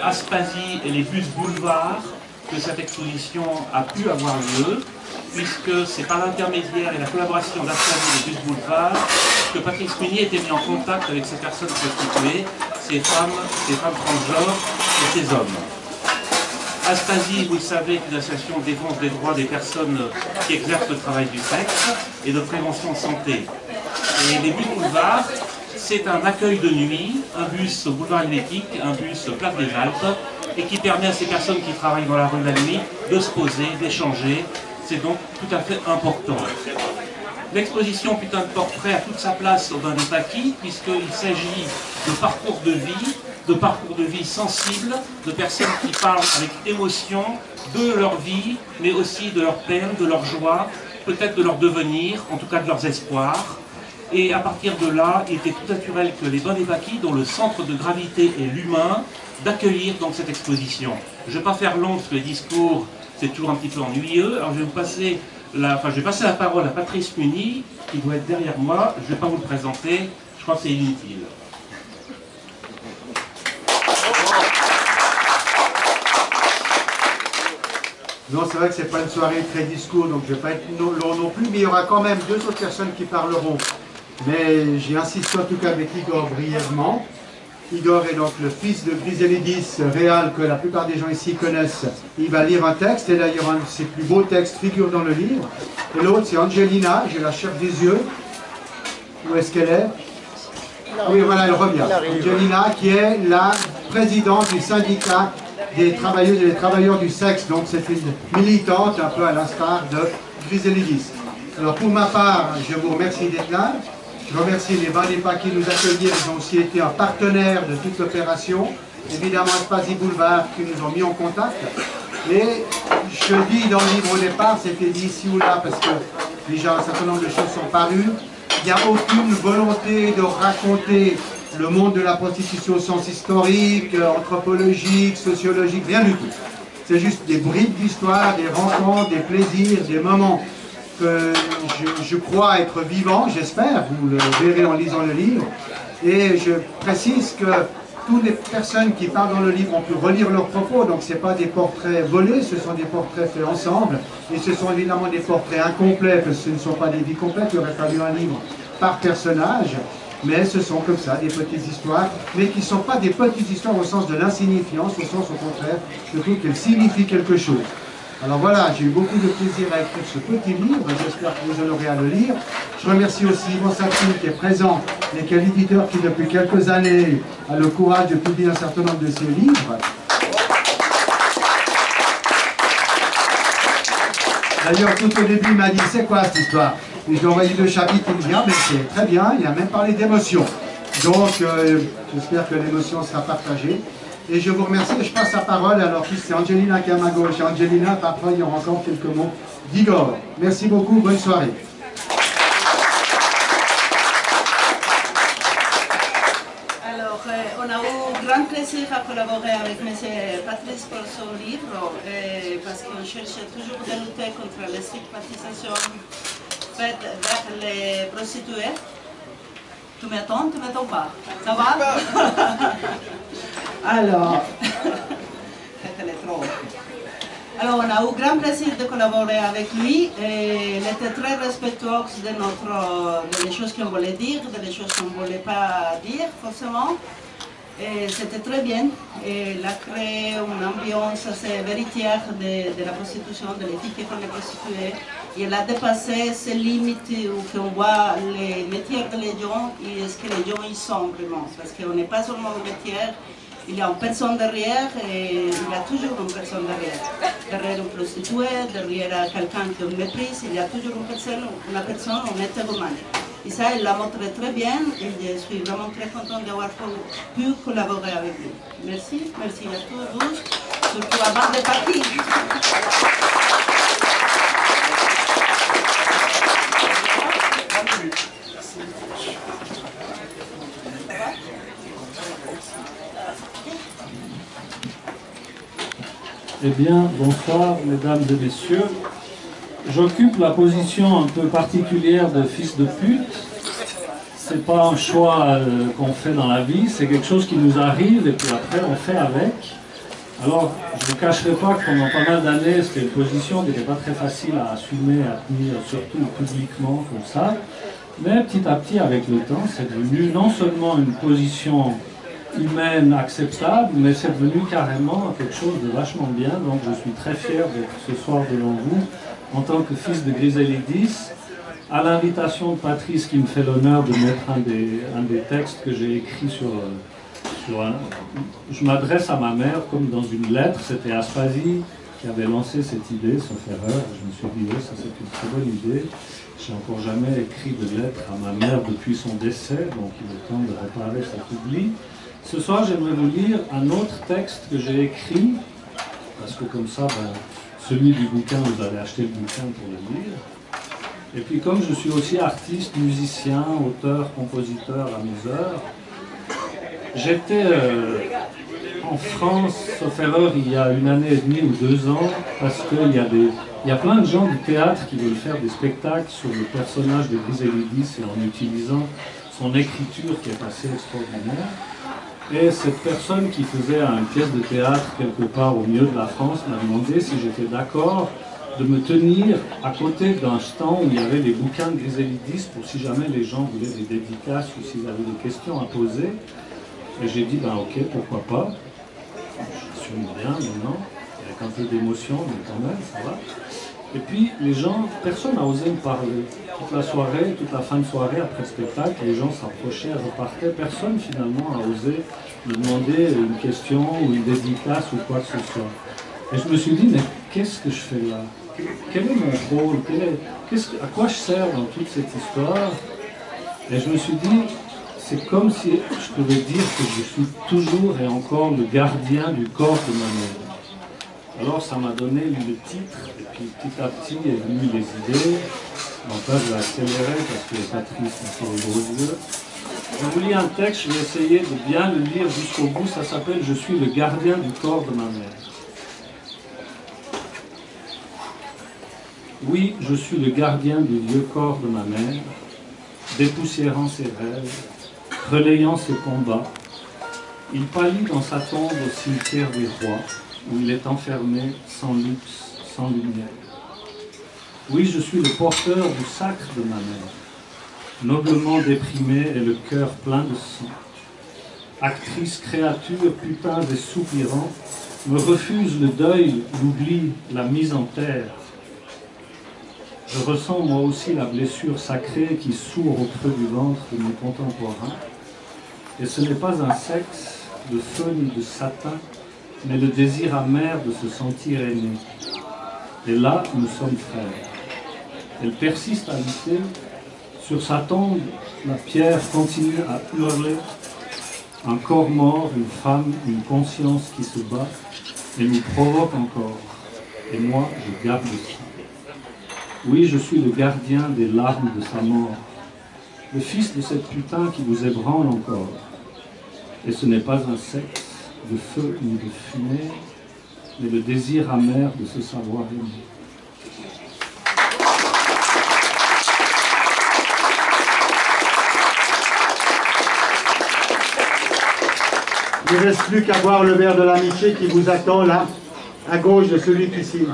Aspasie et les bus boulevards que cette exposition a pu avoir lieu, puisque c'est par l'intermédiaire et la collaboration d'Aspasie et des bus boulevards que Patrice Munier était mis en contact avec ces personnes prostituées, ces femmes transgenres et ces hommes. Aspasie, vous le savez, est une association de défense des droits des personnes qui exercent le travail du sexe et de prévention de santé. Et les bus boulevards, c'est un accueil de nuit, un bus boulevard Helvétique, un bus place des Alpes, et qui permet à ces personnes qui travaillent dans la rue la nuit de se poser, d'échanger. C'est donc tout à fait important. L'exposition Putain de portrait a toute sa place au Bain des Paquis, puisqu'il s'agit de parcours de vie sensibles, de personnes qui parlent avec émotion de leur vie, mais aussi de leur peine, de leur joie, peut-être de leur devenir, en tout cas de leurs espoirs. Et à partir de là, il était tout naturel que les Bains des Paquis, dont le centre de gravité est l'humain, d'accueillir donc cette exposition. Je ne vais pas faire long, parce que les discours, c'est toujours un petit peu ennuyeux. Alors je vais passer la parole à Patrice Munier, qui doit être derrière moi. Je ne vais pas vous le présenter, je crois que c'est inutile. Non, c'est vrai que c'est pas une soirée très discours, donc je ne vais pas être long non plus, mais il y aura quand même deux autres personnes qui parleront. Mais j'ai insisté en tout cas avec Igor brièvement. Igor est donc le fils de Griselidis, réal, que la plupart des gens ici connaissent. Il va lire un texte, et d'ailleurs un de ses plus beaux textes figure dans le livre. Et l'autre, c'est Angelina, j'ai la chair des yeux. Où est-ce qu'elle est? Oui, voilà, elle revient. Angelina, qui est la présidente du syndicat des travailleuses et des travailleurs du sexe. Donc c'est une militante, un peu à l'instar de Griselidis. Alors pour ma part, je vous remercie d'être là. Je remercie les Bains des Paquis qui nous accueillir. Ils ont aussi été un partenaire de toute l'opération. Évidemment, Aspasie Boulevard qui nous ont mis en contact. Et je dis dans le livre au départ, c'était dit ici ou là, parce que déjà un certain nombre de choses sont parues. Il n'y a aucune volonté de raconter le monde de la prostitution au sens historique, anthropologique, sociologique, rien du tout. C'est juste des bribes d'histoire, des rencontres, des plaisirs, des moments que je crois être vivants, j'espère, vous le verrez en lisant le livre. Et je précise que toutes les personnes qui parlent dans le livre ont pu relire leurs propos, donc ce n'est pas des portraits volés, ce sont des portraits faits ensemble, et ce sont évidemment des portraits incomplets, parce que ce ne sont pas des vies complètes, il aurait fallu un livre par personnage, mais ce sont comme ça, des petites histoires, mais qui ne sont pas des petites histoires au sens de l'insignifiance, au sens au contraire, je trouve qu'elles signifient quelque chose. Alors voilà, j'ai eu beaucoup de plaisir à écrire ce petit livre, j'espère que vous en aurez à le lire. Je remercie aussi Yvon Satine qui est présent et qui est l'éditeur qui depuis quelques années a le courage de publier un certain nombre de ses livres. D'ailleurs, tout au début, il m'a dit, c'est quoi cette histoire? Et je lui ai envoyé 2 chapitres, il me dit, ah mais c'est très bien, il a même parlé d'émotion. Donc, j'espère que l'émotion sera partagée. Et je vous remercie et je passe la parole à leur fils, c'est Angelina qui est à ma gauche. Angelina, après il y aura encore quelques mots d'Igor. Merci beaucoup, bonne soirée. Alors, on a eu grand plaisir à collaborer avec M. Patrice pour son livre, parce qu'on cherche toujours de lutter contre les stigmatisations faites vers les prostituées. Tu m'attends pas? Ça va? Alors, on a eu grand plaisir de collaborer avec lui. Et il était très respectueux des choses qu'on voulait dire, des choses qu'on ne voulait pas dire forcément. Et c'était très bien. Et il a créé une ambiance assez véritière de la prostitution, de les filles qui font les prostituées. Et il a dépassé ces limites où on voit les métiers de les gens et ce que les gens y sont vraiment. Parce qu'on n'est pas seulement un métier. Il y a une personne derrière et il y a toujours une personne derrière. Derrière une prostituée, derrière quelqu'un qui méprise, il y a toujours une personne, un être humain. Et ça, il l'a montré très bien et je suis vraiment très contente d'avoir pu collaborer avec lui. Merci, merci à tous, surtout à Bains des Paquis. Eh bien, bonsoir, mesdames et messieurs. J'occupe la position un peu particulière de fils de pute. C'est pas un choix qu'on fait dans la vie, c'est quelque chose qui nous arrive et puis après on fait avec. Alors, je ne vous cacherai pas que pendant pas mal d'années, c'était une position qui n'était pas très facile à assumer, à tenir, surtout publiquement comme ça. Mais petit à petit, avec le temps, c'est devenu non seulement une position humaine acceptable, mais c'est devenu carrément quelque chose de vachement bien. Donc je suis très fier d'être ce soir devant vous, en tant que fils de Griselidis, à l'invitation de Patrice qui me fait l'honneur de mettre un des textes que j'ai écrit sur je m'adresse à ma mère comme dans une lettre. C'était Aspasie qui avait lancé cette idée, sauf erreur. Je me suis dit, oui, ça c'est une très bonne idée. J'ai encore jamais écrit de lettre à ma mère depuis son décès, donc il est temps de réparer cet oubli. Ce soir, j'aimerais vous lire un autre texte que j'ai écrit, parce que comme ça, celui du bouquin, vous allez acheter le bouquin pour le lire. Et puis comme je suis aussi artiste, musicien, auteur, compositeur, amuseur, j'étais en France, sauf erreur, il y a 1 année et demie ou 2 ans, parce qu'il y a plein de gens du théâtre qui veulent faire des spectacles sur le personnage de Griselidis et en utilisant son écriture qui est assez extraordinaire. Et cette personne qui faisait une pièce de théâtre quelque part au milieu de la France m'a demandé si j'étais d'accord de me tenir à côté d'un stand où il y avait les bouquins de Griselidis pour si jamais les gens voulaient des dédicaces ou s'ils avaient des questions à poser. Et j'ai dit, ok, pourquoi pas. Je suis bien maintenant, avec un peu d'émotion, mais quand même, ça va. Et puis, les gens, personne n'a osé me parler. Toute la soirée, toute la fin de soirée, après le spectacle, les gens s'approchaient, repartaient. Personne, finalement, n'a osé me demander une question ou une dédicace ou quoi que ce soit. Et je me suis dit, mais qu'est-ce que je fais là? Quel est mon rôle? À quoi je sers dans toute cette histoire? Et je me suis dit, c'est comme si je pouvais dire que je suis toujours et encore le gardien du corps de ma mère. Alors ça m'a donné le titre, et puis petit à petit est venu les idées. Donc là je vais accélérer parce que Patrice m'a fait les gros yeux. Je vous lis un texte, je vais essayer de bien le lire jusqu'au bout. Ça s'appelle « Je suis le gardien du corps de ma mère ». Oui, je suis le gardien du vieux corps de ma mère, dépoussiérant ses rêves, relayant ses combats. Il pâlit dans sa tombe au cimetière des rois, où il est enfermé sans luxe, sans lumière. Oui, je suis le porteur du sacre de ma mère, noblement déprimé et le cœur plein de sang. Actrice, créature, putain et soupirant, me refuse le deuil, l'oubli, la mise en terre. Je ressens moi aussi la blessure sacrée qui sourd au creux du ventre de mes contemporains. Et ce n'est pas un sexe de feu ni de satin, mais le désir amer de se sentir aimé. Et là, nous sommes frères. Elle persiste à lutter. Sur sa tombe, la pierre continue à hurler. Un corps mort, une femme, une conscience qui se bat et nous provoque encore. Et moi, je garde ça. Oui, je suis le gardien des larmes de sa mort, le fils de cette putain qui vous ébranle encore. Et ce n'est pas un sexe de feu ni de fumée, mais le désir amer de se savoir aimer. Il ne reste plus qu'à boire le verre de l'amitié qui vous attend là, à gauche de celui qui signe.